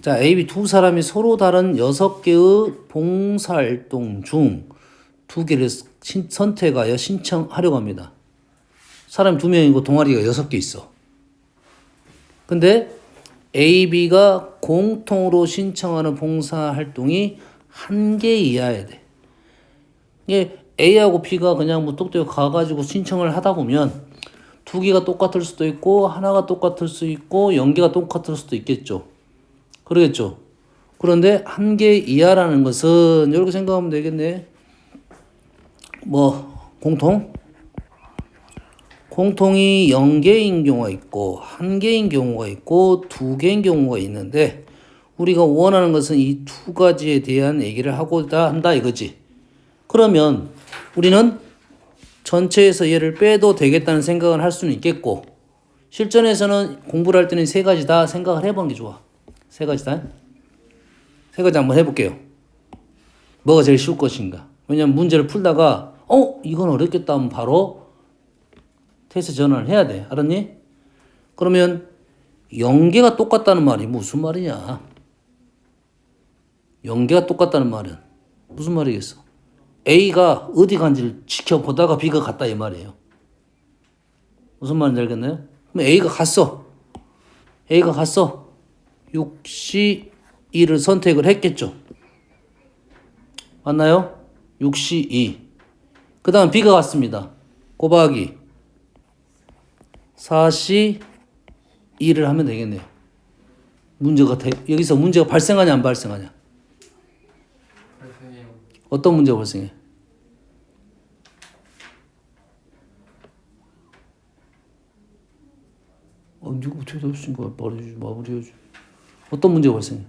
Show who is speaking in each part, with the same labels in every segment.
Speaker 1: 자, A, B 두 사람이 서로 다른 6개의 봉사활동 중 2개를 선택하여 신청하려고 합니다. 사람 2명이고 동아리가 6개 있어. 근데 A, B가 공통으로 신청하는 봉사활동이 1개 이하여야 돼. 이게 A하고 B가 그냥 뭐 똑똑히 가가지고 신청을 하다 보면 2개가 똑같을 수도 있고 하나가 똑같을 수 있고 0개가 똑같을 수도 있겠죠. 그러겠죠. 그런데 1개 이하라는 것은 이렇게 생각하면 되겠네. 뭐 공통이 0개인 경우가 있고 1개인 경우가 있고 2개인 경우가 있는데 우리가 원하는 것은 이 2가지에 대한 얘기를 하고자 한다 이거지. 그러면 우리는 전체에서 얘를 빼도 되겠다는 생각을 할 수는 있겠고 실전에서는 공부를 할 때는 3가지 다 생각을 해보는 게 좋아. 3가지 다. 3가지 한번 해볼게요. 뭐가 제일 쉬울 것인가. 왜냐면 문제를 풀다가 이건 어렵겠다 하면 바로 테스트 전환을 해야 돼. 알았니? 그러면 0개가 똑같다는 말이 무슨 말이냐? 0개가 똑같다는 말은 무슨 말이겠어? A가 어디 간지를 지켜보다가 B가 갔다 이 말이에요. 무슨 말인지 알겠나요? 그럼 A가 갔어. 6시 2를 선택을 했겠죠. 맞나요? 6시 2. 그 다음 B가 갔습니다. 곱하기 4시 2를 하면 되겠네요. 여기서 문제가 발생하냐 안 발생하냐?
Speaker 2: 발생해요.
Speaker 1: 어떤 문제가 발생해? 누구 어떻게 없으신 거야? 말해주지, 마무리해주지. 어떤 문제가 발생해?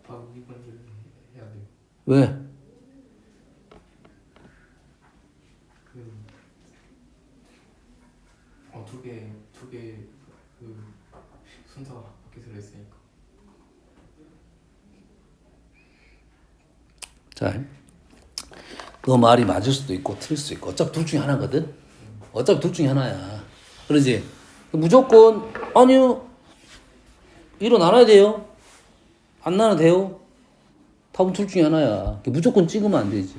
Speaker 2: 곱하기 2번을 해야 돼요.
Speaker 1: 왜?
Speaker 2: 두 개 순서가 바뀌어 들어있으니까.
Speaker 1: 자, 너 말이 맞을 수도 있고 틀릴 수도 있고 어차피 둘 중에 하나거든. 어차피 둘 중에 하나야. 그러지? 무조건 아니요. 일어나야 돼요. 안 나눠도 돼요. 답은 둘 중에 하나야. 무조건 찍으면 안 되지.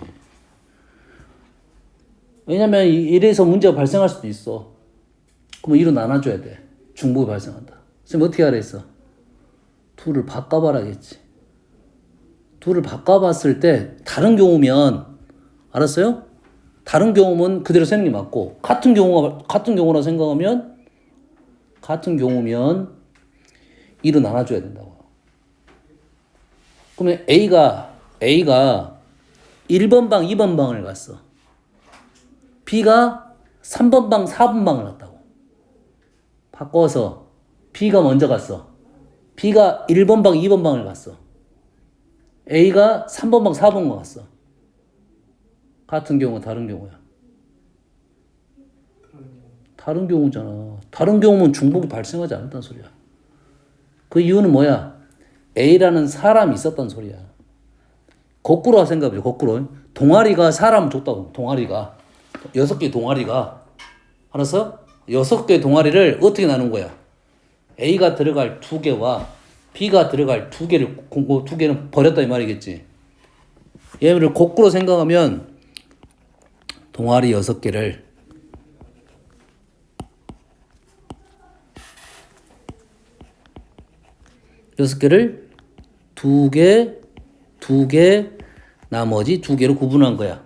Speaker 1: 왜냐면 이래서 문제가 발생할 수도 있어. 그러면 이로 나눠줘야 돼. 중복이 발생한다. 선생님 어떻게 하라 했어? 둘을 바꿔봐라겠지. 둘을 바꿔봤을 때 다른 경우면 알았어요? 다른 경우면 그대로 세는 게 맞고 같은 경우라 생각하면 이로 나눠줘야 된다고요. 그러면 A가 1번 방, 2번 방을 갔어. B가 3번 방, 4번 방을 갔다고. 바꿔서 B가 먼저 갔어. B가 1번 방, 2번 방을 갔어. A가 3번 방, 4번 방 갔어. 같은 경우, 다른 경우야. 다른 경우잖아. 다른 경우면 중복이 발생하지 않았다는 소리야. 그 이유는 뭐야? A라는 사람이 있었단 소리야. 거꾸로 생각해보자. 거꾸로. 동아리가 사람을 줬다고. 동아리가. 6개 동아리가. 알았어? 6개 동아리를 어떻게 나눈 거야? A가 들어갈 2개와 B가 들어갈 2개를, 2개는 버렸다 이 말이겠지. 얘를 거꾸로 생각하면 동아리 6개를 2개, 나머지 2개로 구분한 거야.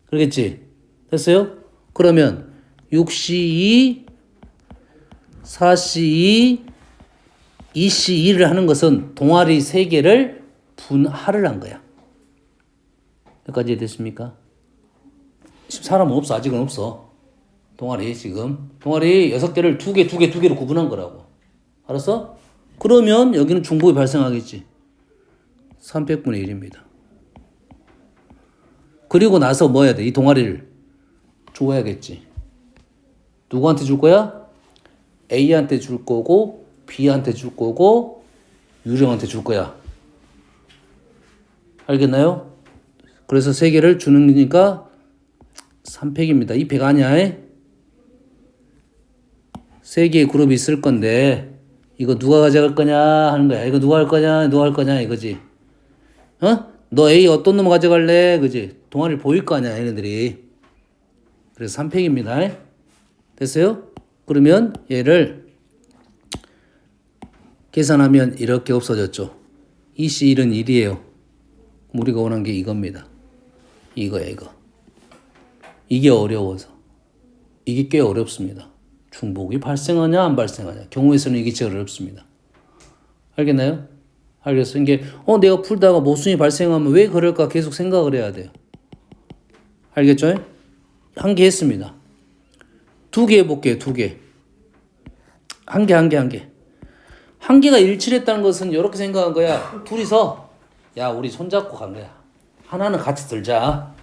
Speaker 1: 그러겠지? 됐어요? 그러면 6시 2, 4시 2, 2시 2를 하는 것은 동아리 3개를 분할을 한 거야. 여기까지 됐습니까? 사람은 없어. 아직은 없어. 동아리 6개를 2개로 구분한 거라고. 알았어? 그러면 여기는 중복이 발생하겠지. 300분의 1입니다. 그리고 나서 뭐 해야 돼? 이 동아리를 줘야겠지. 누구한테 줄 거야? A한테 줄 거고 B한테 줄 거고 유령한테 줄 거야. 알겠나요? 그래서 3개를 주는 거니까 3팩입니다. 2팩 아니야? 세 개의 그룹이 있을 건데 이거 누가 가져갈 거냐 하는 거야. 이거 누가 할 거냐, 누가 할 거냐 이거지. 어? 너 A 어떤 놈 가져갈래? 그지? 동아리 보일 거 아니야, 얘네들이. 그래서 3팩입니다. 됐어요? 그러면 얘를 계산하면 이렇게 없어졌죠. 2C1은 1이에요. 우리가 원한 게 이겁니다. 이거야, 이거. 이게 어려워서. 이게 꽤 어렵습니다. 중복이 발생하냐, 안 발생하냐. 경우의 수는 이게 제일 어렵습니다. 알겠나요? 알겠어. 이게, 내가 풀다가 모순이 발생하면 왜 그럴까 계속 생각을 해야 돼요. 알겠죠? 한 개 했습니다. 2개 해볼게요, 2개. 한 개. 한 개가 일치했다는 것은 이렇게 생각한 거야. 둘이서, 야, 우리 손잡고 간 거야. 하나는 같이 들자.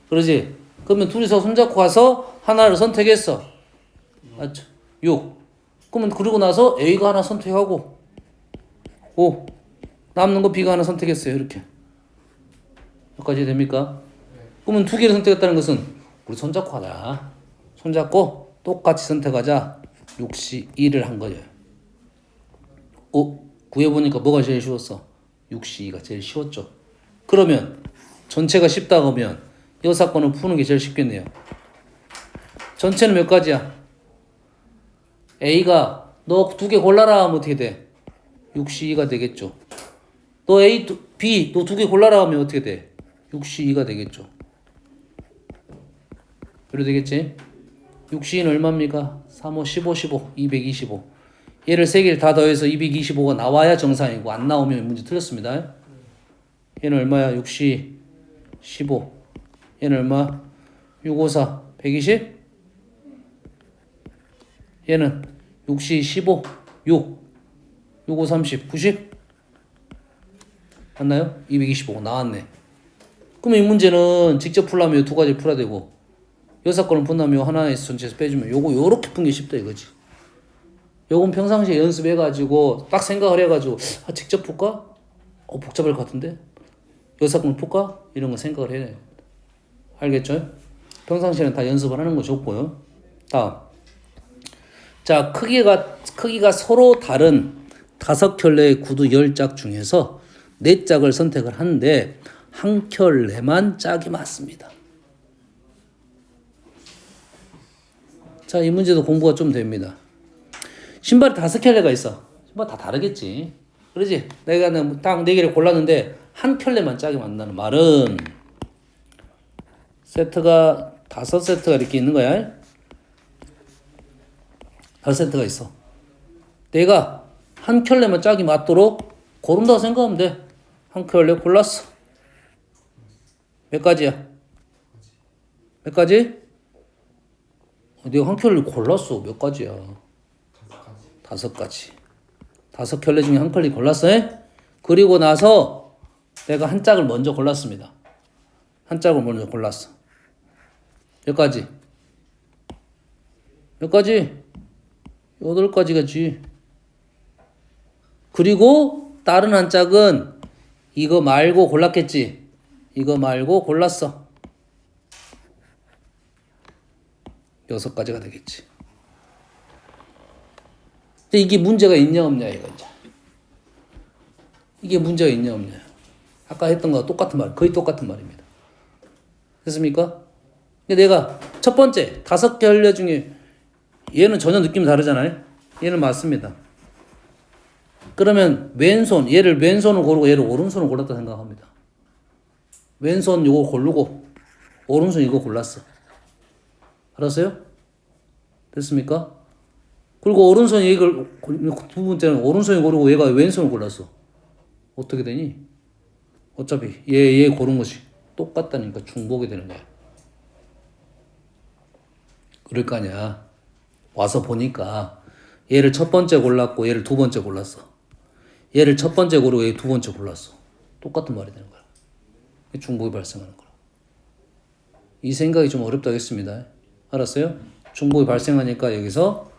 Speaker 1: 그러지? 그러면 둘이서 손잡고 가서 하나를 선택했어. 맞죠? 6. 그러면 그러고 나서 A가 하나 선택하고 5. 남는 거 B가 하나 선택했어요. 이렇게. 여기까지 됩니까? 그러면 2개를 선택했다는 것은 우리 손잡고 하자. 손잡고 똑같이 선택하자. 6시 1을 한 거예요. 구해보니까 뭐가 제일 쉬웠어? 6시 2가 제일 쉬웠죠. 그러면 전체가 쉽다 그러면 이 사건을 푸는 게 제일 쉽겠네요. 전체는 몇 가지야? A가 너 2개 골라라 하면 어떻게 돼? 6시 2가 되겠죠. 너 A, B 너 2개 골라라 하면 어떻게 돼? 6시 2가 되겠죠. 그래 되겠지? 6시 2는 얼마입니까? 3, 5, 15, 15, 225. 얘를 3개를 다 더해서 225가 나와야 정상이고 안 나오면 문제 틀렸습니다. 얘는 얼마야? 6시 15. 얘는 얼마? 654. 120? 얘는 6시 15. 6. 65 30. 90? 맞나요? 225 나왔네. 그러면 이 문제는 직접 풀려면 2가지 풀어야 되고 이 사건을 푼다면 하나에서 전체에서 빼주면 요렇게 푼 게 쉽다 이거지. 요건 평상시에 연습해가지고 딱 생각을 해가지고 직접 풀까? 복잡할 것 같은데? 이 사건을 풀까? 이런 거 생각을 해야 돼요. 알겠죠? 평상시에는 다 연습을 하는 거 좋고요. 다음. 자, 크기가 서로 다른 5켤레의 구두 10짝 중에서 4짝을 선택을 하는데 한 켤레만 짝이 맞습니다. 자, 이 문제도 공부가 좀 됩니다. 신발이 5켤레가 있어. 신발 다 다르겠지. 그러지? 내가 딱 4개를 골랐는데 한 켤레만 짝이 맞는다는 말은 세트가 5세트가 이렇게 있는 거야. 5세트가 있어. 내가 한 켤레만 짝이 맞도록 고른다고 생각하면 돼. 한 켤레 골랐어. 몇 가지야? 몇 가지? 내가 한 켤레 골랐어. 몇 가지야? 5가지. 5켤레 중에 한 켤레 골랐어. 그리고 나서 내가 한 짝을 먼저 골랐습니다. 한 짝을 먼저 골랐어. 몇 가지? 몇 가지? 8가지겠지. 그리고 다른 한 짝은 이거 말고 골랐겠지. 이거 말고 골랐어. 6가지가 되겠지. 근데 이게 문제가 있냐 없냐 이거 이제. 이게 문제가 있냐 없냐. 아까 했던 거와 똑같은 말, 거의 똑같은 말입니다. 됐습니까? 근데 내가 첫 번째 5켤레 중에 얘는 전혀 느낌이 다르잖아요. 얘는 맞습니다. 그러면 왼손, 얘를 왼손을 고르고 얘를 오른손을 골랐다 생각합니다. 왼손 요거 고르고 오른손 이거 골랐어. 알았어요? 됐습니까? 그리고 오른손 이걸 두 번째는 오른손이 고르고 얘가 왼손을 골랐어. 어떻게 되니? 어차피 얘 고른 것이 똑같다니까 중복이 되는 거야. 그럴 거 아니야. 와서 보니까 얘를 첫 번째 골랐고 얘를 두 번째 골랐어. 얘를 첫 번째 고르고 얘 두 번째 골랐어. 똑같은 말이 되는 거야. 중복이 발생하는 거야. 이 생각이 좀 어렵다겠습니다. 알았어요? 중복이 발생하니까 여기서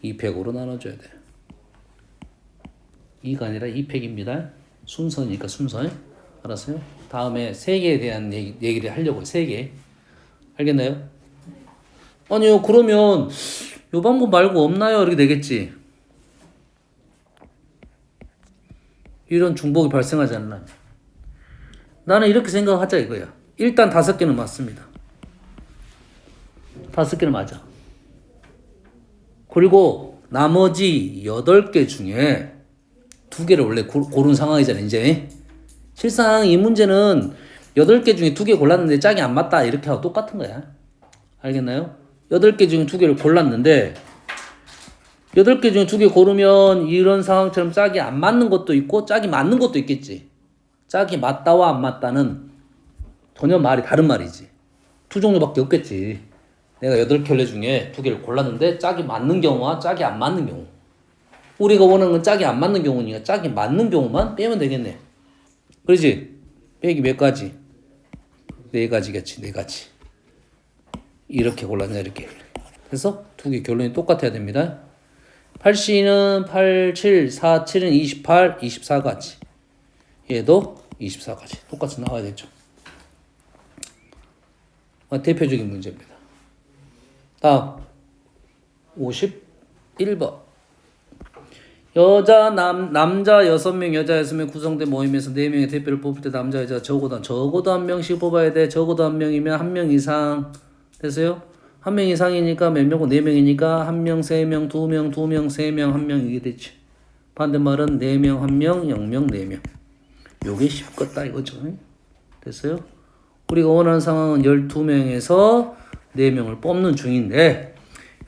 Speaker 1: 2팩으로 나눠줘야 돼. 2가 아니라 2팩입니다. 순서니까 순서. 알았어요? 다음에 3개에 대한 얘기를 하려고요. 3개. 알겠나요? 아니요, 그러면 요 방법 말고 없나요? 이렇게 되겠지. 이런 중복이 발생하지 않나. 나는 이렇게 생각하자 이거야. 일단 5개는 맞습니다. 5개는 맞아. 그리고 나머지 8개 중에 2개를 원래 고른 상황이잖아, 이제. 실상 이 문제는 8개 중에 2개 골랐는데 짝이 안 맞다. 이렇게 하고 똑같은 거야. 알겠나요? 8개 중에 2개를 골랐는데 8개 중에 2개 고르면 이런 상황처럼 짝이 안 맞는 것도 있고 짝이 맞는 것도 있겠지. 짝이 맞다와 안 맞다는 전혀 말이 다른 말이지. 2종류밖에 없겠지. 내가 8켤레 중에 2개를 골랐는데 짝이 맞는 경우와 짝이 안 맞는 경우. 우리가 원하는 건 짝이 안 맞는 경우니까 짝이 맞는 경우만 빼면 되겠네. 그렇지? 빼기 몇 가지? 4가지겠지. 4가지. 이렇게 골랐냐 이렇게. 그래서 2개 결론이 똑같아야 됩니다. 8C는 8, 7, 4, 7은 28, 24가지. 얘도 24가지. 똑같이 나와야 되죠. 대표적인 문제입니다. 다음 51번. 남자 6명, 여자 6명 구성된 모임에서 4명의 대표를 뽑을 때 남자, 여자 적어도 한 명씩 뽑아야 돼. 적어도 한 명이면 한 명 이상. 됐어요? 한 명 이상이니까 몇 명고 4명이니까 한 명, 3명, 2명, 2명, 3명, 1명 이게 됐지. 반대말은 4명, 1명, 0명, 4명. 요게 쉽겠다 이거죠. 됐어요? 우리가 원하는 상황은 12명에서 4명을 뽑는 중인데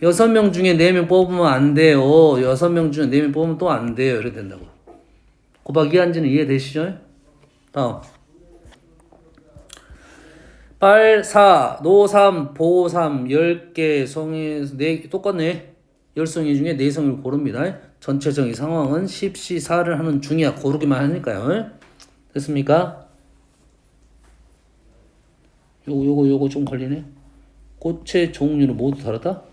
Speaker 1: 6명 중에 4명 뽑으면 안 돼요. 6명 중에 4명 뽑으면 또 안 돼요. 이렇게 된다고. 곱하기 한지는 이해되시죠? 다음. 빨 4, 노 3, 보 3, 10개 성에서 4개 똑같네. 10성이 중에 4성을 고릅니다. 전체적인 상황은 10C4를 하는 중이야. 고르기만 하니까요. 됐습니까? 요거 좀 걸리네. 꽃의 종류는 모두 다르다?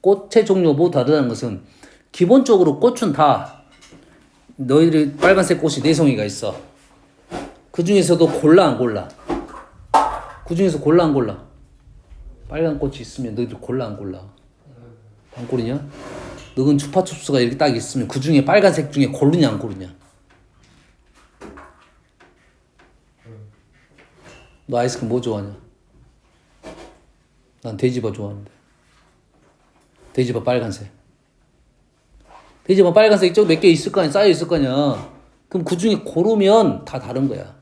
Speaker 1: 꽃의 종류가 모두 다르다는 것은 기본적으로 꽃은 다 너희들이 빨간색 꽃이 4송이가 있어. 그 중에서도 골라 안 골라? 그 중에서 골라 안 골라? 빨간 꽃이 있으면 너희들 골라 안 골라? 안 고르냐? 너는 추파춥스가 이렇게 딱 있으면 그 중에 빨간색 중에 고르냐 안 고르냐? 너 아이스크림 뭐 좋아하냐? 난 돼지바 좋아하는데. 돼지바 빨간색. 돼지바 빨간색 저 몇 개 있을 거 아니야? 쌓여 있을 거 아니야? 그럼 그 중에 고르면 다 다른 거야.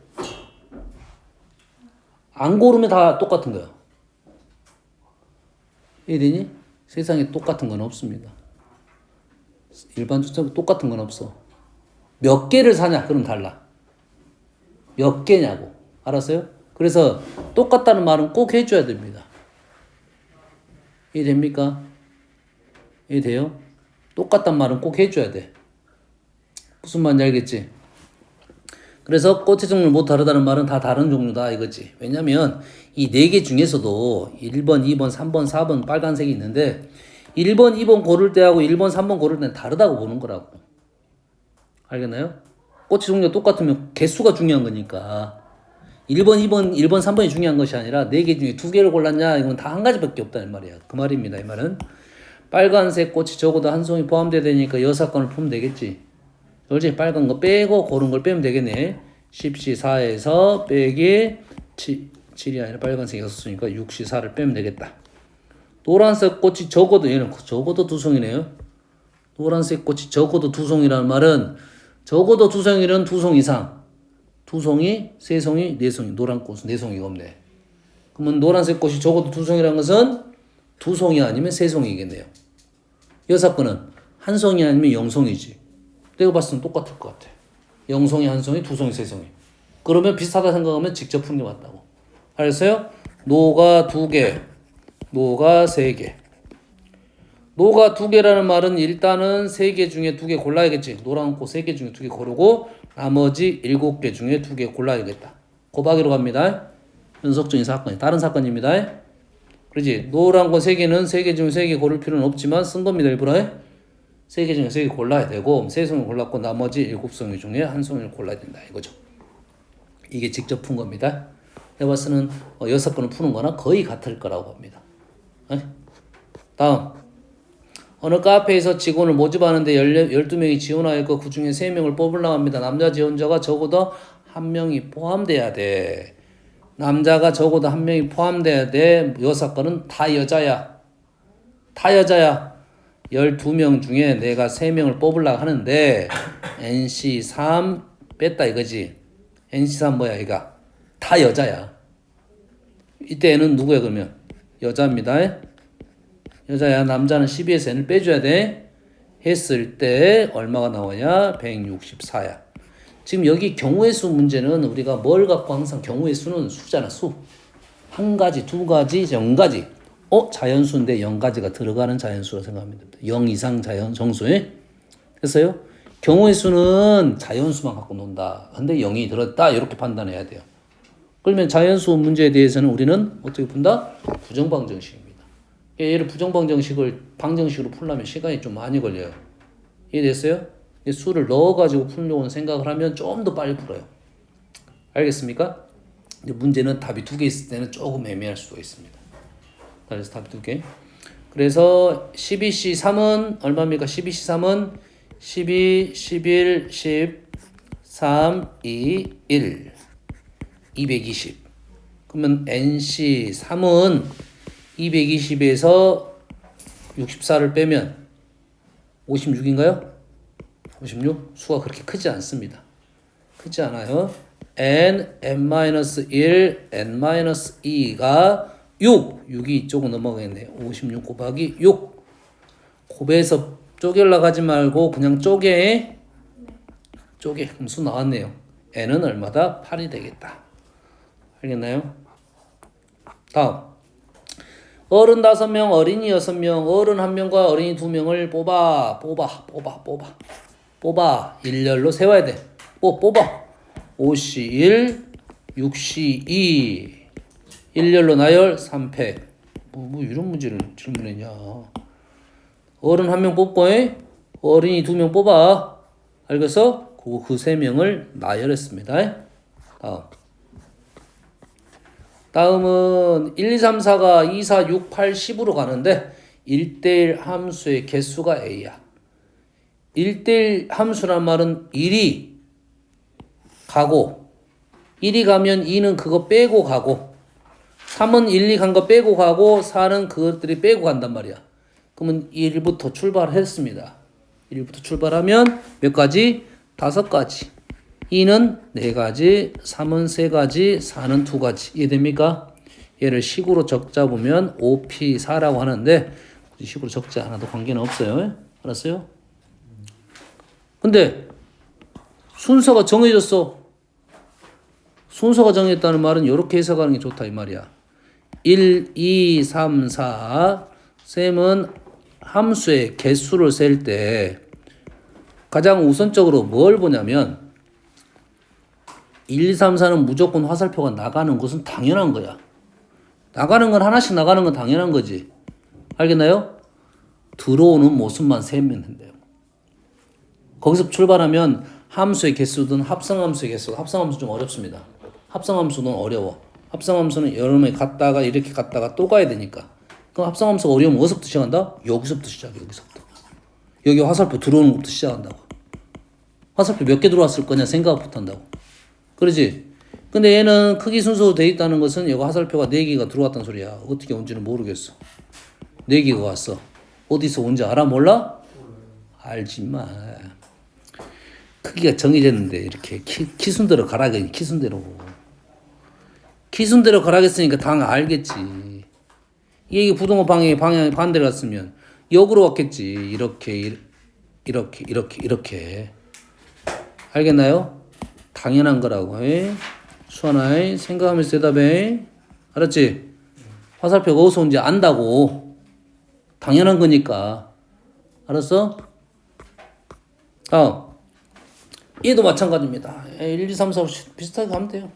Speaker 1: 안 고르면 다 똑같은 거야. 이해되니? 세상에 똑같은 건 없습니다. 일반적으로 똑같은 건 없어. 몇 개를 사냐? 그럼 달라. 몇 개냐고. 알았어요? 그래서 똑같다는 말은 꼭 해줘야 됩니다. 이해됩니까? 이해돼요? 똑같단 말은 꼭 해줘야 돼. 무슨 말인지 알겠지? 그래서 꽃의 종류를 못 다르다는 말은 다 다른 종류다 이거지. 왜냐면 이 4개 중에서도 1번, 2번, 3번, 4번 빨간색이 있는데 1번, 2번 고를 때하고 1번, 3번 고를 때는 다르다고 보는 거라고. 알겠나요? 꽃의 종류가 똑같으면 개수가 중요한 거니까 1번, 2번, 1번, 3번이 중요한 것이 아니라 4개 중에 2개를 골랐냐 이건 다 한 가지밖에 없다는 말이야. 그 말입니다. 이 말은 빨간색 꽃이 적어도 한 송이 포함돼야 되니까 6건을 풀면 되겠지. 그렇지? 빨간 거 빼고 고른 걸 빼면 되겠네. 10C4에서 빼기 7이 아니라 빨간색 6송이니까 6C4를 빼면 되겠다. 노란색 꽃이 적어도 얘는 적어도 2송이네요. 노란색 꽃이 적어도 2송이라는 말은 적어도 2송이는 2송 이상. 2송이, 3송이, 4송이. 노란 꽃은 4송이가 없네. 그러면 노란색 꽃이 적어도 2송이라는 것은 2송이 아니면 3송이겠네요. 6건은 1송이 아니면 0송이지. 내가 봤을 땐 똑같을 것 같아. 0송이, 1송이, 2송이, 3송이. 그러면 비슷하다 생각하면 직접 푸는 게 맞다고. 알았어요? 노가 2개, 노가 3개. 노가 2개라는 말은 일단은 3개 중에 2개 골라야겠지. 노란 꽃 3개 중에 2개 고르고 나머지 7개 중에 2개 골라야겠다. 곱하기로 갑니다. 연속적인 사건이 다른 사건입니다. 그렇지? 노란 꽃 3개는 3개 중에 3개 고를 필요는 없지만 쓴 겁니다. 일부러. 3개 중에 3개 골라야 되고 3송이 골랐고 나머지 7송이 중에 한 송이를 골라야 된다 이거죠. 이게 직접 푼 겁니다. 내가 봤을 때는 6건을 푸는 거나 거의 같을 거라고 봅니다. 다음 어느 카페에서 직원을 모집하는데 12명이 지원하였고 그 중에 3명을 뽑으려고 합니다. 남자 지원자가 적어도 1명이 포함돼야 돼. 남자가 적어도 1명이 포함돼야 돼. 6건은 다 여자야. 다 여자야. 12명 중에 내가 3명을 뽑으려고 하는데 NC3 뺐다 이거지. NC3 뭐야 이가? 다 여자야. 이때 N은 누구야 그러면? 여자입니다. 여자야. 남자는 12에서 N을 빼줘야 돼. 했을 때 얼마가 나오냐? 164야. 지금 여기 경우의 수 문제는 우리가 뭘 갖고 항상 경우의 수는 수잖아. 수. 한 가지, 두 가지, 0가지. 자연수인데 0가지가 들어가는 자연수로 생각하면 됩니다. 0 이상 정수에. 됐어요? 경우의 수는 자연수만 갖고 논다. 근데 0이 들었다. 이렇게 판단해야 돼요. 그러면 자연수 문제에 대해서는 우리는 어떻게 푼다? 부정방정식입니다. 얘를 부정방정식을 방정식으로 풀려면 시간이 좀 많이 걸려요. 이해됐어요? 수를 넣어가지고 풀려고 생각을 하면 좀 더 빨리 풀어요. 알겠습니까? 근데 문제는 답이 2개 있을 때는 조금 애매할 수도 있습니다. 그래서 답이 2개. 그래서 12C3은 얼마입니까? 12C3은 12, 11, 10, 3, 2, 1. 220. 그러면 NC3은 220에서 64를 빼면 56인가요? 56? 수가 그렇게 크지 않습니다. 크지 않아요. n, n-1, n-2가 6. 6이 이쪽으로 넘어가겠네요. 56 곱하기 6. 곱해서 쪼개려고 하지 말고 그냥 쪼개. 그럼 수 나왔네요. n은 얼마다? 8이 되겠다. 알겠나요? 다음. 어른 5명, 어린이 6명, 어른 1명과 어린이 2명을 뽑아. 일렬로 세워야 돼. 뽑아. 5C 1, 6C 2. 일렬로 나열 3팩. 뭐 이런 문제를 질문했냐. 어른 1명 뽑고 어린이 2명 뽑아. 알겠어? 그 3명을 나열했습니다. 다음은 1, 2, 3, 4가 2, 4, 6, 8, 10으로 가는데 1대1 함수의 개수가 A야. 1대1 함수란 말은 1이 가고 1이 가면 2는 그거 빼고 가고 3은 1, 2 간 거 빼고 가고 4는 그것들이 빼고 간단 말이야. 그러면 1부터 출발했습니다. 1부터 출발하면 몇 가지? 5가지. 2는 4가지, 3은 3가지, 4는 2가지. 이해됩니까? 얘를 식으로 적자 보면 5P4라고 하는데 식으로 적지 않아도 관계는 없어요. 알았어요? 근데 순서가 정해졌어. 순서가 정해졌다는 말은 이렇게 해석하는 게 좋다 이 말이야. 1, 2, 3, 4 쌤은 함수의 개수를 셀 때 가장 우선적으로 뭘 보냐면 1, 2, 3, 4는 무조건 화살표가 나가는 것은 당연한 거야. 나가는 건 하나씩 나가는 건 당연한 거지. 알겠나요? 들어오는 모습만 세면 된대요. 거기서 출발하면 함수의 개수든 합성함수의 개수, 합성함수 좀 어렵습니다. 합성함수는 어려워. 합성함수는 여러 명이 갔다가 이렇게 갔다가 또 가야 되니까. 그럼 합성함수가 어려우면 어디서부터 시작한다? 여기서부터 시작해. 여기서부터. 여기 화살표 들어오는 것부터 시작한다고. 화살표 몇 개 들어왔을 거냐 생각부터 한다고. 그러지? 근데 얘는 크기 순서로 돼 있다는 것은 여기 화살표가 4개가 들어왔다는 소리야. 어떻게 온지는 모르겠어. 4개가 왔어. 어디서 온지 알아? 몰라? 알지 마. 크기가 정해졌는데 이렇게 키순대로 가라. 키순대로. 키순대로 가라겠으니까 당 알겠지. 이게 부동호 방향이 반대로 갔으면 역으로 왔겠지. 이렇게. 알겠나요? 당연한 거라고. 수아나 생각하면서 대답해. 알았지? 화살표가 어디서 온지 안다고. 당연한 거니까. 알았어? 다음. 얘도 마찬가지입니다. 1, 2, 3, 4 비슷하게 가면 돼요.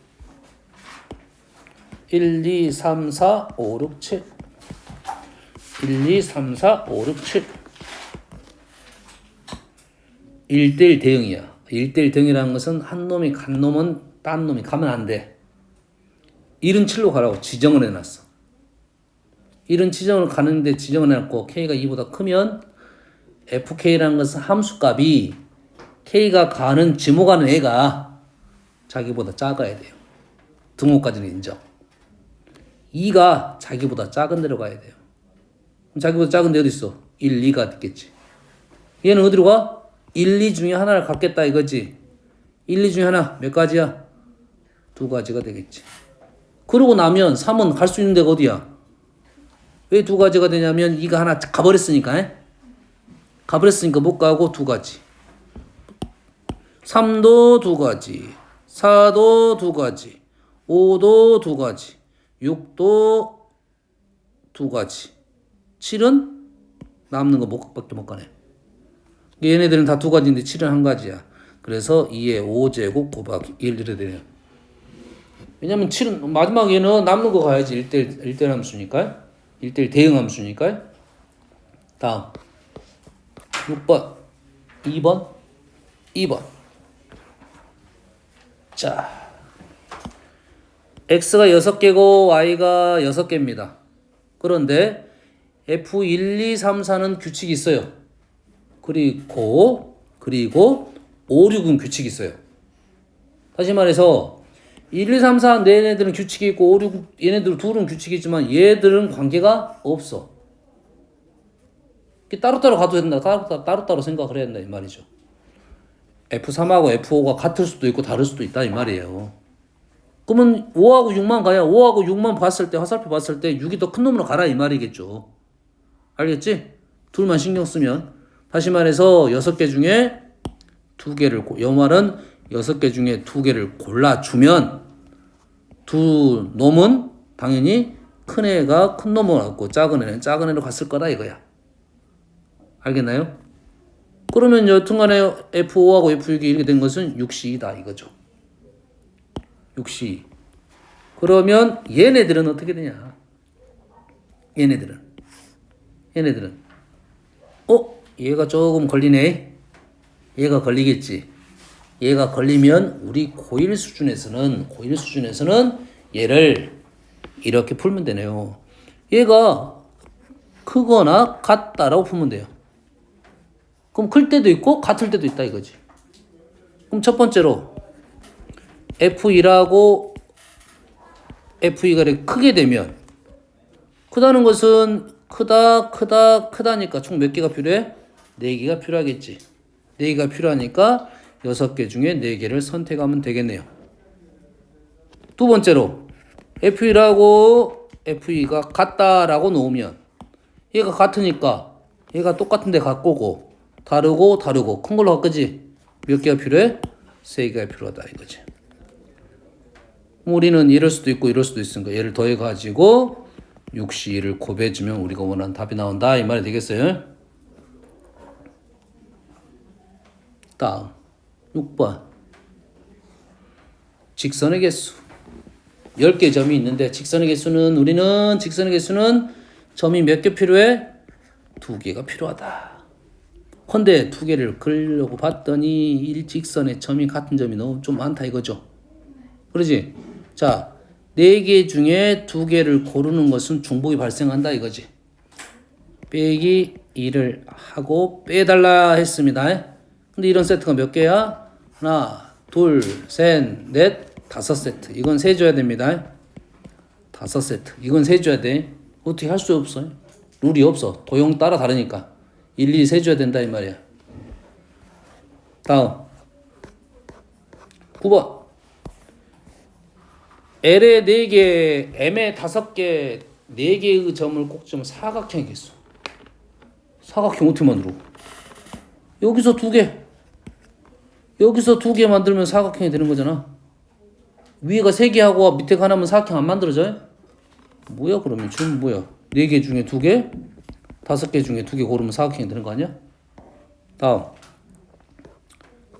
Speaker 1: 1, 2, 3, 4, 5, 6, 7. 1, 2, 3, 4, 5, 6, 7. 1대1 대응이야. 1대1 대응이라는 것은 한 놈이 간 놈은 딴 놈이 가면 안 돼. 1은 7로 가라고 지정을 해놨어. 1은 지정을 가는데 지정을 해놨고 K가 2보다 크면 FK라는 것은 함수값이 K가 가는 지목하는 애가 자기보다 작아야 돼요. 등호까지는 인정. 2가 자기보다 작은 데로 가야 돼요. 그럼 자기보다 작은 데 어디 있어? 1, 2가 있겠지. 얘는 어디로 가? 1, 2 중에 하나를 갖겠다 이거지. 1, 2 중에 하나 몇 가지야? 2가지가 되겠지. 그러고 나면 3은 갈 수 있는 데가 어디야? 왜 2가지가 되냐면 2가 하나 가버렸으니까. 가버렸으니까 못 가고 2가지. 3도 2가지. 4도 2가지. 5도 2가지. 6도 2가지. 7은 남는 거 밖에 못 가네. 얘네들은 다 2가지인데 7은 한 가지야. 그래서 2의 5제곱 곱하기 1 이래 되네요. 왜냐면 7은 마지막에는 남는 거 가야지. 1대1 함수니까. 1대1 대응 함수니까. 다음 6번 2번 자 x가 6개고 y가 6개입니다. 그런데 f1, 2, 3, 4는 규칙이 있어요. 그리고 5, 6은 규칙이 있어요. 다시 말해서 1, 2, 3, 4 얘네들은 규칙이 있고 5, 6 얘네들은 둘은 규칙이 있지만 얘들은 관계가 없어. 따로따로 가도 된다. 따로따로 생각을 해야 된다 이 말이죠. F3하고 F5가 같을 수도 있고 다를 수도 있다 이 말이에요. 그러면 5하고 6만 가야 5하고 6만 봤을 때 화살표 봤을 때 6이 더 큰 놈으로 가라 이 말이겠죠. 알겠지? 둘만 신경 쓰면. 다시 말해서 6개 중에 2개를 요 말은 6개 중에 2개를 골라주면 두 놈은 당연히 큰 애가 큰 놈으로 갔고 작은 애는 작은 애로 갔을 거다 이거야. 알겠나요? 그러면 여튼간에 F5하고 F6이 이렇게 된 것은 6C이다 이거죠. 6C. 그러면 얘네들은 어떻게 되냐? 얘네들은 얘가 조금 걸리네. 얘가 걸리겠지. 얘가 걸리면 우리 고1 수준에서는 얘를 이렇게 풀면 되네요. 얘가 크거나 같다라고 풀면 돼요. 그럼 클 때도 있고 같을 때도 있다 이거지. 그럼 첫 번째로 F1하고 F2가 크게 되면 크다는 것은 크다니까 총 몇 개가 필요해? 4개가 필요하겠지. 4개가 필요하니까 6개 중에 4개를 선택하면 되겠네요. 두 번째로 F1하고 F2가 같다라고 놓으면 얘가 같으니까 얘가 똑같은 데 갈 거고 다르고 큰 걸로 갈 거지. 몇 개가 필요해? 3개가 필요하다 이거지. 우리는 이럴 수도 있고 이럴 수도 있으니까 얘를 더해 가지고 6C를 곱해주면 우리가 원하는 답이 나온다 이 말이 되겠어요. 다음 6번 직선의 개수 10개 점이 있는데 직선의 개수는 우리는 직선의 개수는 점이 몇 개 필요해? 2개가 필요하다. 근데 2개를 그리려고 봤더니 일직선의 점이 같은 점이 너무 좀 많다 이거죠. 그러지? 자, 4개 중에 2개를 고르는 것은 중복이 발생한다 이거지. 빼기 2를 하고 빼달라 했습니다. 근데 이런 세트가 몇 개야? 하나, 둘, 셋, 넷, 5세트. 이건 세줘야 됩니다. 5세트. 이건 세줘야 돼. 어떻게 할 수 없어요. 룰이 없어. 도형 따라 다르니까. 일일이 세줘야 된다 이 말이야. 다음 9번 L의 4개, M의 5개, 4개의 점을 꼭 좀 사각형의 개수. 사각형 어떻게 만들어? 여기서 2개 만들면 사각형이 되는 거잖아. 위에가 3개 하고 밑에 하나면 사각형 안 만들어져요? 뭐야 그러면 지금 뭐야? 4개 중에 2개? 5개 중에 2개 고르면 사각형이 되는 거 아니야? 다음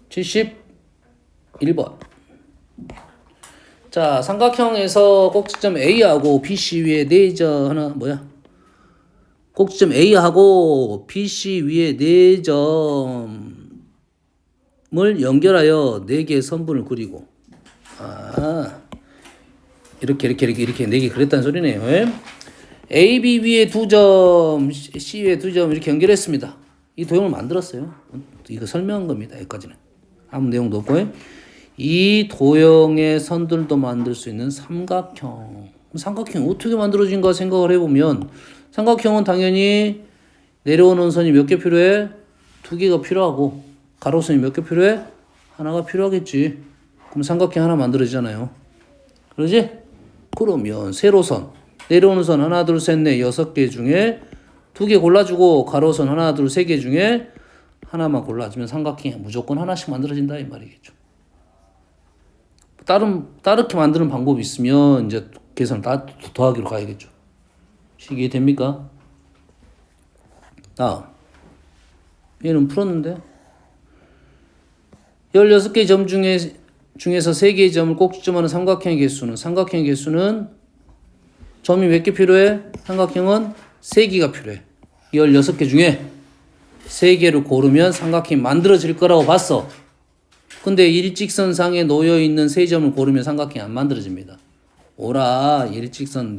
Speaker 1: 71번 자 삼각형에서 꼭지점 A하고 BC 위에 4점 하나 뭐야? 꼭지점 A하고 BC 위에 4점 연결하여 4개의 선분을 그리고 이렇게 4개 그랬다는 소리네요. A, B 위에 2점, C 위에 2점 이렇게 연결했습니다. 이 도형을 만들었어요. 이거 설명한 겁니다. 여기까지는. 아무 내용도 없고 이 도형의 선들도 만들 수 있는 삼각형. 삼각형이 어떻게 만들어진가 생각을 해보면 삼각형은 당연히 내려오는 선이 몇 개 필요해? 2개가 필요하고 가로선이 몇 개 필요해? 하나가 필요하겠지. 그럼 삼각형 하나 만들어지잖아요. 그러지? 그러면 세로선 내려오는 선 하나 둘 셋 넷 6개 중에 2개 골라주고 가로선 하나 둘 세 개 중에 하나만 골라주면 삼각형이 무조건 하나씩 만들어진다 이 말이겠죠. 다르게 만드는 방법이 있으면 이제 계산 더하기로 가야겠죠. 이해됩니까? 다음 얘는 풀었는데 16개의 점 중에서 3개의 점을 꼭지점하는 삼각형의 개수는 점이 몇 개 필요해? 삼각형은 3개가 필요해. 16개 중에 3개를 고르면 삼각형이 만들어질 거라고 봤어. 근데 일직선상에 놓여있는 3점을 고르면 삼각형이 안 만들어집니다. 오라 일직선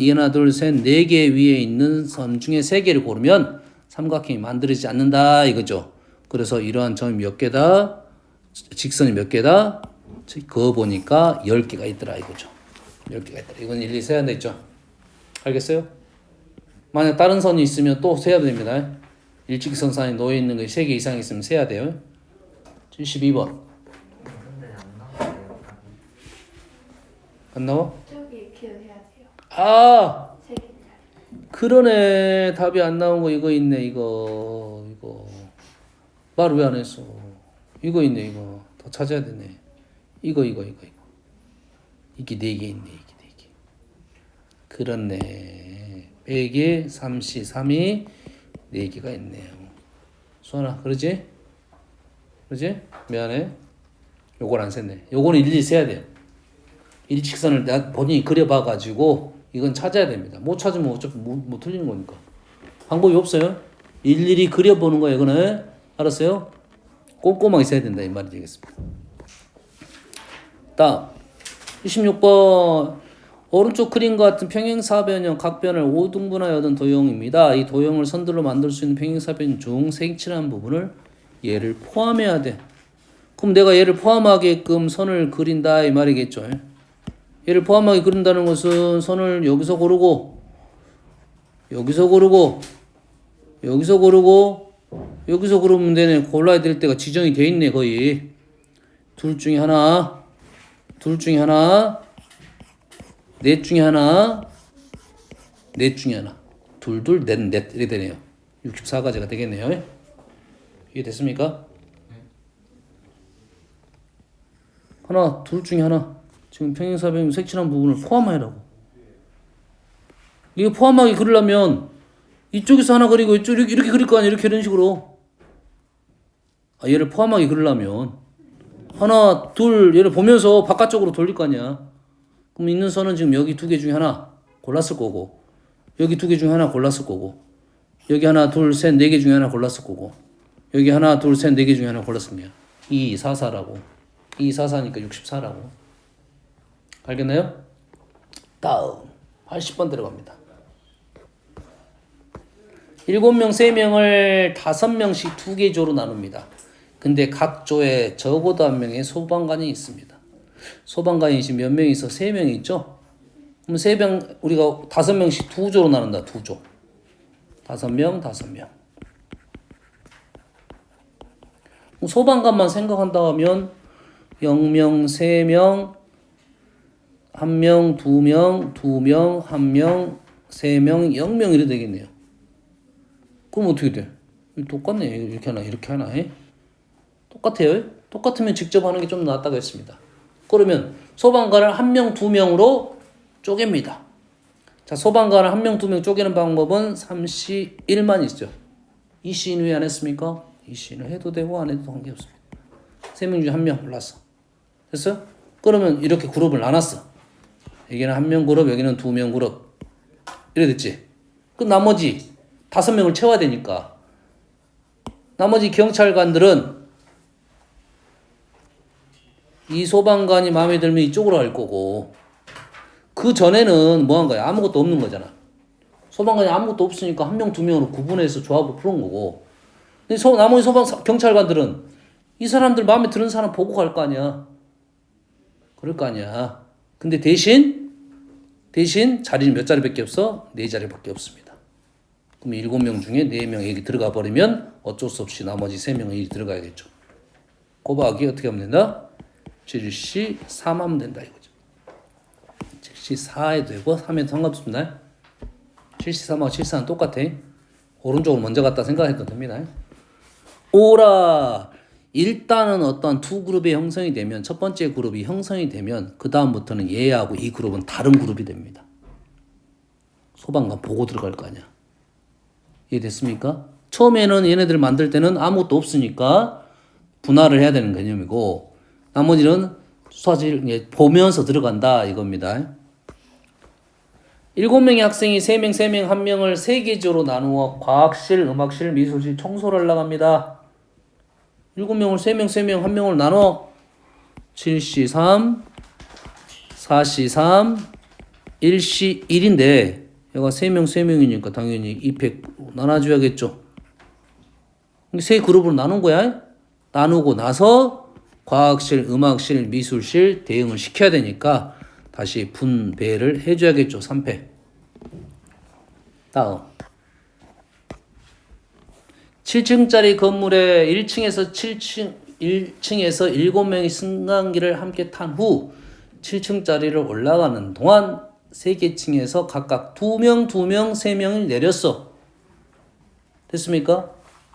Speaker 1: 하나 둘 셋 4개 위에 있는 선 중에 3개를 고르면 삼각형이 만들어지지 않는다 이거죠. 그래서 이러한 점이 몇 개다? 직선이 몇 개다? 그거 보니까 10개가 있더라 이거죠. 10개가 있더라. 이건 일일이 세야 되죠. 알겠어요? 만약 다른 선이 있으면 또 세야 됩니다. 일직선상에 놓여있는 게 3개 이상 있으면 세야 돼요. 72번. 안 나와?
Speaker 3: 저기 이렇게 해야 돼요.
Speaker 1: 아!
Speaker 3: 세 개.
Speaker 1: 그러네. 답이 안 나온 거 이거 있네. 이거. 말을 왜 안 했어? 이거 있네. 이거. 더 찾아야 되네. 이거. 이게 4개 있네. 이게 4개. 그렇네. 빼기 3C 3이 4개가 있네요. 수아나 그러지? 미안해. 요걸 안 셌네. 요거는 일일이 세야 돼요. 일직선을 내가 본인이 그려봐가지고 이건 찾아야 됩니다. 못 찾으면 어차피 뭐 틀리는 거니까. 방법이 없어요. 일일이 그려보는 거예요. 이거는 알았어요? 꼼꼼하게 세야 된다 이 말이 되겠습니다. 다음 26번 오른쪽 그림과 같은 평행사변형 각변을 5등분하여 얻은 도형입니다. 이 도형을 선들로 만들 수 있는 평행사변 중 색칠한 부분을 얘를 포함해야 돼. 그럼 내가 얘를 포함하게끔 선을 그린다 이 말이겠죠. 얘를 포함하게 그린다는 것은 선을 여기서 고르고 여기서 고르면 되네. 골라야 될 때가 지정이 돼 있네 거의. 둘 중에 하나, 넷 중에 하나, 둘, 넷 이렇게 되네요. 64가지가 되겠네요. 이해됐습니까? 하나, 둘 중에 하나. 지금 평행사변 색칠한 부분을 포함하라고. 이거 포함하게 그리려면 이쪽에서 하나 그리고 이렇게 그릴 거 아니야. 이런 식으로. 얘를 포함하게 그리려면 하나, 둘 얘를 보면서 바깥쪽으로 돌릴 거 아니야. 그럼 있는 선은 지금 여기 2개 중에 하나 골랐을 거고 여기 2개 중에 하나 골랐을 거고 여기 하나, 둘, 셋, 4개 중에 하나 골랐을 거고 여기 하나, 둘, 셋, 4개 중에 하나 골랐습니다. 2, 4, 4라고. 2, 4, 4니까 64라고. 알겠나요? 다음 80번 들어갑니다. 7명, 3명을 5명씩 2개 조로 나눕니다. 근데 각 조에 적어도 1명의 소방관이 있습니다. 소방관이 지금 몇 명이 있어? 3명이 있죠? 그럼 3명, 우리가 5명씩 2조로 나눈다. 2조. 5명. 소방관만 생각한다 하면 0명, 3명, 1명, 2명, 1명, 3명, 0명 이래 되겠네요. 그럼 어떻게 돼? 똑같네. 이렇게 하나 해? 똑같아요. 똑같으면 직접 하는 게 좀 낫다고 했습니다. 그러면 소방관을 1명, 2명으로 쪼갭니다. 자, 소방관을 1명, 2명 쪼개는 방법은 3C 1만 있죠. 이 C는 왜 안 했습니까? 이 C는 해도 되고 안 해도 관계없습니다. 3명 중에 1명 골랐어. 됐어요? 그러면 이렇게 그룹을 나눴어. 여기는 1명 그룹, 여기는 2명 그룹. 이래 됐지? 그 나머지 5명을 채워야 되니까 나머지 경찰관들은 이 소방관이 마음에 들면 이쪽으로 갈 거고 그 전에는 뭐 한 거야? 아무것도 없는 거잖아. 소방관이 아무것도 없으니까 한 명, 두 명으로 구분해서 조합을 푸는 거고 근데 나머지 경찰관들은 이 사람들 마음에 드는 사람 보고 갈 거 아니야. 그럴 거 아니야. 근데 대신 자리는 몇 자리밖에 없어? 4자리밖에 없습니다. 그럼 7명 중에 4명이 여기 들어가 버리면 어쩔 수 없이 나머지 3명은 여기 들어가야겠죠. 곱하기 어떻게 하면 된다? 74 하면 된다 이거죠. 74 해도 되고 3해도 상관없습니다. 73하고 74는 똑같아. 오른쪽으로 먼저 갔다 생각해도 됩니다. 오라. 일단은 어떤 두 그룹이 형성이 되면 첫 번째 그룹이 형성이 되면 그 다음부터는 얘하고 이 그룹은 다른 그룹이 됩니다. 소방관 보고 들어갈 거 아니야. 이해됐습니까? 처음에는 얘네들 만들 때는 아무것도 없으니까 분할을 해야 되는 개념이고 나머지는 수사실 보면서 들어간다 이겁니다. 7명의 학생이 3명, 3명, 1명을 3계조로 나누어 과학실, 음악실, 미술실 청소를 하려고 합니다. 7명을 3명, 3명, 1명을 나눠 7시 3, 4시 3, 1시 1인데 얘가 3명, 3명이니까 당연히 200 나눠줘야겠죠. 세 그룹으로 나눈 거야. 나누고 나서 과학실, 음악실, 미술실 대응을 시켜야 되니까 다시 분배를 해줘야겠죠. 3패. 다음 7층짜리 건물에 1층에서 7명이 승강기를 함께 탄 후 7층짜리를 올라가는 동안 3개 층에서 각각 2명, 3명이 내렸어. 됐습니까?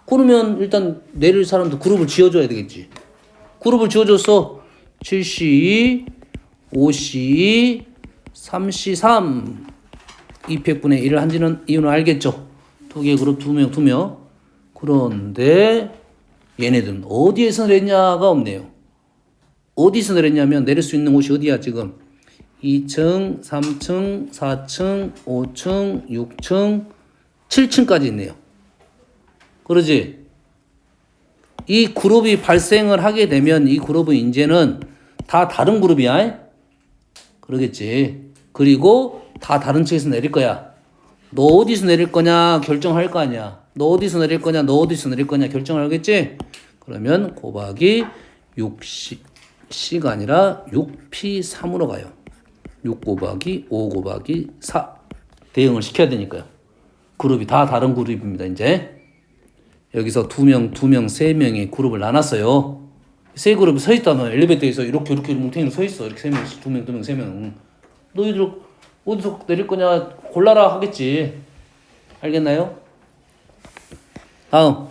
Speaker 1: 그러면 일단 내릴 사람도 그룹을 지어줘야 되겠지. 그룹을 지어줬어. 7시, 5시, 3시 3 200분의 1을 한지는 이유는 알겠죠. 2개 그룹 2명. 그런데 얘네들은 어디에서 내렸냐가 없네요. 어디서 내렸냐면 내릴 수 있는 곳이 어디야 지금? 2층, 3층, 4층, 5층, 6층, 7층까지 있네요. 그러지? 이 그룹이 발생을 하게 되면 이 그룹은 이제는 다 다른 그룹이야. 그러겠지. 그리고 다 다른 층에서 내릴 거야. 너 어디서 내릴 거냐 결정할 거 아니야. 너 어디서 내릴 거냐 결정을 하겠지. 그러면 곱하기 6C가 아니라 6P3으로 가요. 6 곱하기 5 곱하기 4 대응을 시켜야 되니까요. 그룹이 다 다른 그룹입니다. 이제 여기서 2명, 3명의 그룹을 나눴어요. 세 그룹이 서 있다면 엘리베이터에서 이렇게 뭉탱이로 서 있어. 이렇게 3명, 2명, 3명. 너희들 어디서 내릴 거냐 골라라 하겠지. 알겠나요? 다음.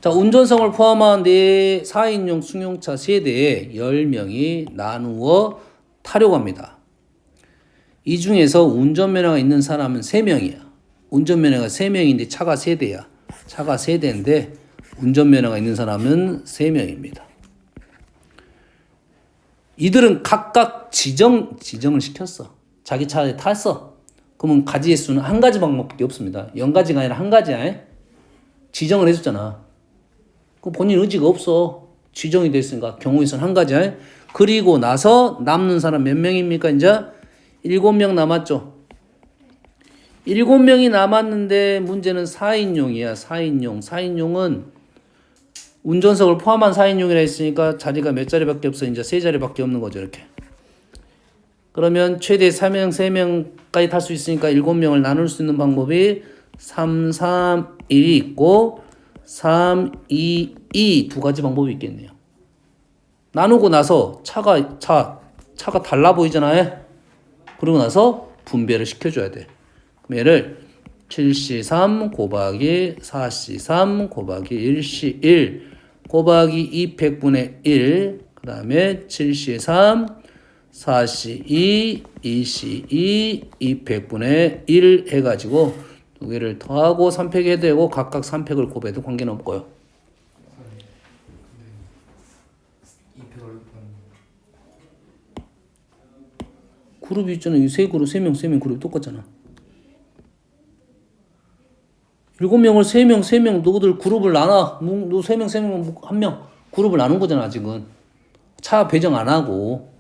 Speaker 1: 자, 운전석을 포함한 4인용 승용차 세대에 10명이 나누어 타려고 합니다. 이 중에서 운전면허가 있는 사람은 3명이야. 운전면허가 3명인데 차가 3대야. 차가 3대인데 운전면허가 있는 사람은 3명입니다. 이들은 각각 지정을 시켰어. 자기 차에 탔어. 그러면 가지의 수는 한 가지 방법밖에 없습니다. 0가지가 아니라 한 가지야. 지정을 해줬잖아. 그 본인 의지가 없어. 지정이 됐으니까 경우의 수는 한 가지야. 그리고 나서 남는 사람 몇 명입니까? 이제 7명 남았죠. 7명이 남았는데 문제는 4인용이야. 4인용은 운전석을 포함한 4인용이라 했으니까 자리가 몇 자리밖에 없어. 이제 3자리밖에 없는 거죠. 이렇게. 그러면 최대 3명까지 탈 수 있으니까 7명을 나눌 수 있는 방법이 3, 3, 1이 있고 3, 2, 2 두 가지 방법이 있겠네요. 나누고 나서 차가 달라 보이잖아요. 그러고 나서 분배를 시켜줘야 돼. 그럼 얘를 7시 3 곱하기 4시 3 곱하기 1시 1 곱하기 200분의 1 그 다음에 7시 3 4시 2 2시 2 200분의 1 해가지고 두 개를 더하고 3팩 해도 되고 각각 3팩을 곱해도 관계는 없고요. 그룹이 있잖아. 이 세 그룹, 3명 그룹이 똑같잖아. 7명을 3명, 너희들 그룹을 나눠. 너 3명, 1명, 그룹을 나눈 거잖아, 아직은. 차 배정 안 하고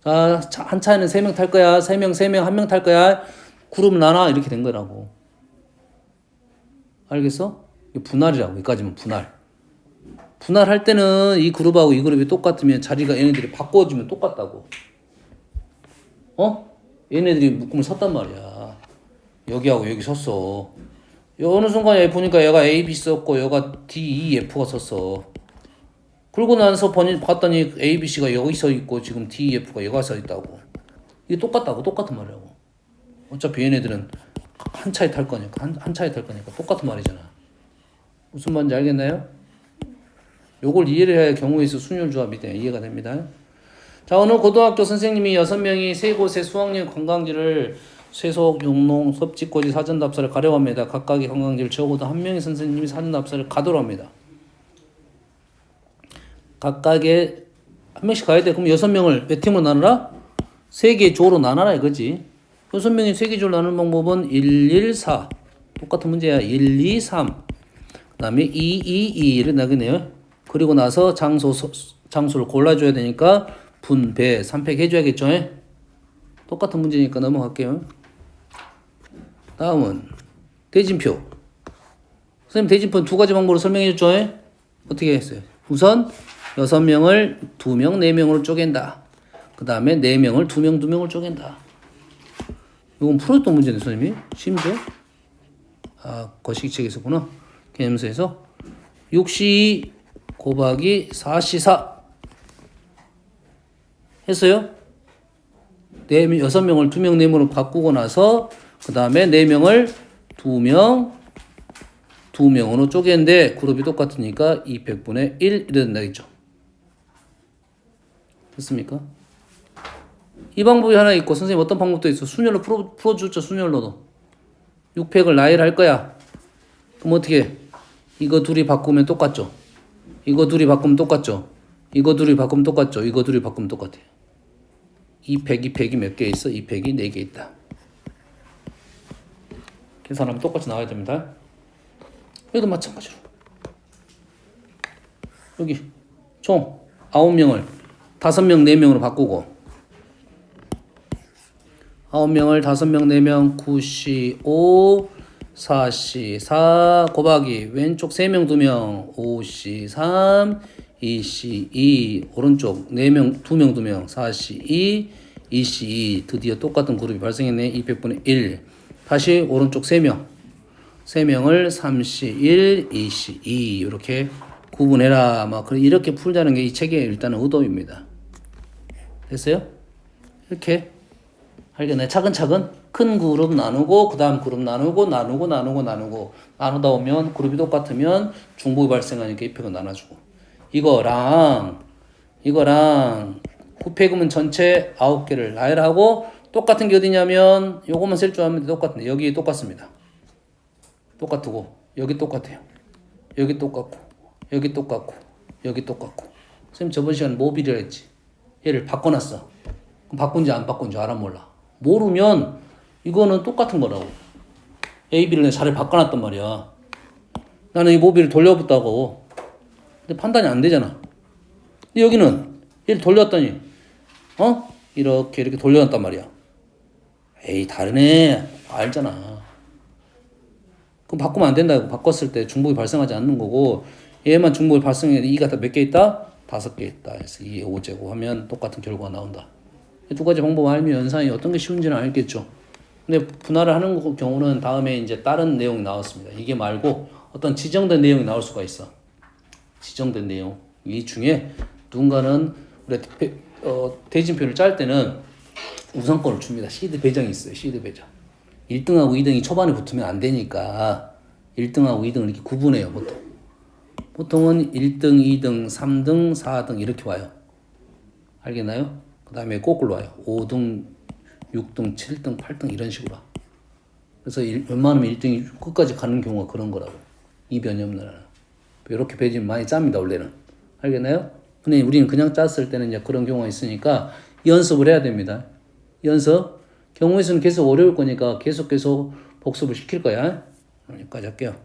Speaker 1: 한 차에는 3명 탈 거야. 3명, 1명 탈 거야. 그룹 나눠 이렇게 된 거라고. 알겠어? 이게 분할이라고. 여기까지면 분할. 분할할 때는 이 그룹하고 이 그룹이 똑같으면 자리가 얘네들이 바꿔주면 똑같다고. 얘네들이 묶음을 섰단 말이야. 여기하고 여기 섰어. 어느 순간에 보니까 얘가 A, B 썼고 얘가 D, E, F가 섰어. 그러고 나서 봤더니 A, B, C가 여기 서 있고 지금 D, E, F가 여기 서 있다고. 이게 똑같다고. 똑같은 말이라고. 어차피 얘네들은 한 차에 탈 거니까 한 차에 탈 거니까 똑같은 말이잖아. 무슨 말인지 알겠나요? 요걸 이해를 해야 경우의 수 순열 조합이 돼. 이해가 됩니다. 자, 오늘 고등학교 선생님이 6명이 세 곳의 수학여행 관광지를 세속, 용농, 섭지코지 사전답사를 가려고 합니다. 각각의 관광지를 적어도 한 명의 선생님이 사전답사를 가도록 합니다. 각각의 한 명씩 가야 돼. 그럼 6명을 몇 팀으로 나누라? 3개의 조로 나눠라 이거지. 6명이 3개 조로 나누는 방법은 1, 1, 4. 똑같은 문제야. 1, 2, 3. 그 다음에 2, 2, 2를 나겠네요. 그리고 나서 장소를 골라줘야 되니까 분, 배, 3팩 해줘야겠죠? 똑같은 문제니까 넘어갈게요. 다음은 대진표. 선생님 대진표 2가지 방법으로 설명해 줬죠? 어떻게 했어요? 우선 6명을 2명, 4명으로 쪼갠다. 그 다음에 4명을 2명, 2명을 쪼갠다. 이건 풀었던 문제네, 선생님이. 심지어. 거시기 책에서구나. 개념서에서. 6시 곱하기 4시 4. 했어요? 6명을 2명, 4명으로 바꾸고 나서 그 다음에 4명을 2명으로 쪼개는데 그룹이 똑같으니까 200분의 1 이래 된다겠죠. 됐습니까? 이 방법이 하나 있고 선생님 어떤 방법도 있어. 순열로 풀어줬죠. 순열로도. 6팩을 나열 할 거야. 그럼 어떻게 해? 이거 둘이 바꾸면 똑같죠. 이거 둘이 바꾸면 똑같죠. 이거 둘이 바꾸면 똑같죠. 이거 둘이 바꾸면 똑같아요. 2팩이 몇 개 있어? 2팩이 4개 있다. 계산하면 똑같이 나와야 됩니다. 여기도 마찬가지로. 여기 총 9명을 5명, 4명으로 바꾸고 9명을 5명, 4명 9시 5, 4시 4 곱하기 왼쪽 3명, 2명 5시 3, 2시 2 오른쪽 4명, 2명, 2명 4시 2, 2시 2 드디어 똑같은 그룹이 발생했네. 200분의 1 다시 오른쪽 3명 3명을 3시 1, 2시 2 이렇게 구분해라. 막 이렇게 풀자는 게 이 책의 일단은 의도입니다. 됐어요? 이렇게 알겠나요? 차근차근 큰 그룹 나누고 그 다음 그룹 나누고 나누다 보면 그룹이 똑같으면 중복이 발생하니까 2팩을 나눠주고 이거랑 후패금은 전체 9개를 나열하고 똑같은 게 어디냐면 요것만 쓸 줄 알면 똑같은데 여기 똑같습니다. 똑같고 여기 똑같아요. 여기 똑같고 여기 똑같고 여기 똑같고 선생님 저번 시간 모빌이라 했지. 얘를 바꿔놨어. 그럼 바꾼지 안 바꾼지 알아 몰라. 모르면 이거는 똑같은 거라고. AB를 내가 자리를 바꿔놨단 말이야. 나는 이 모빌을 돌려봤다고. 근데 판단이 안 되잖아. 근데 여기는 얘를 돌렸더니 이렇게 돌려놨단 말이야. 에이 다르네. 알잖아. 그럼 바꾸면 안 된다. 바꿨을 때 중복이 발생하지 않는 거고 얘만 중복이 발생해 2가 몇 개 있다? 5개 있다. 그래서 2의 5제곱 하면 똑같은 결과가 나온다. 이 2가지 방법 알면 연산이 어떤 게 쉬운지는 알겠죠. 근데 분할을 하는 경우는 다음에 이제 다른 내용이 나왔습니다. 이게 말고 어떤 지정된 내용이 나올 수가 있어. 지정된 내용. 이 중에 누군가는 우리 대진표를 짤 때는 우선권을 줍니다. 시드 배정이 있어요. 시드 배정. 1등하고 2등이 초반에 붙으면 안 되니까 1등하고 2등을 이렇게 구분해요. 보통은 1등, 2등, 3등, 4등 이렇게 와요. 알겠나요? 그 다음에 거꾸로 와요. 5등, 6등, 7등, 8등 이런 식으로 와. 그래서 웬만하면 1등이 끝까지 가는 경우가 그런 거라고. 이변이 없는 나라는. 이렇게 배진 많이 짭니다. 원래는. 알겠나요? 근데 우리는 그냥 짰을 때는 이제 그런 경우가 있으니까 연습을 해야 됩니다. 연습. 경우의 수는 계속 어려울 거니까 계속 복습을 시킬 거야. 여기까지 할게요.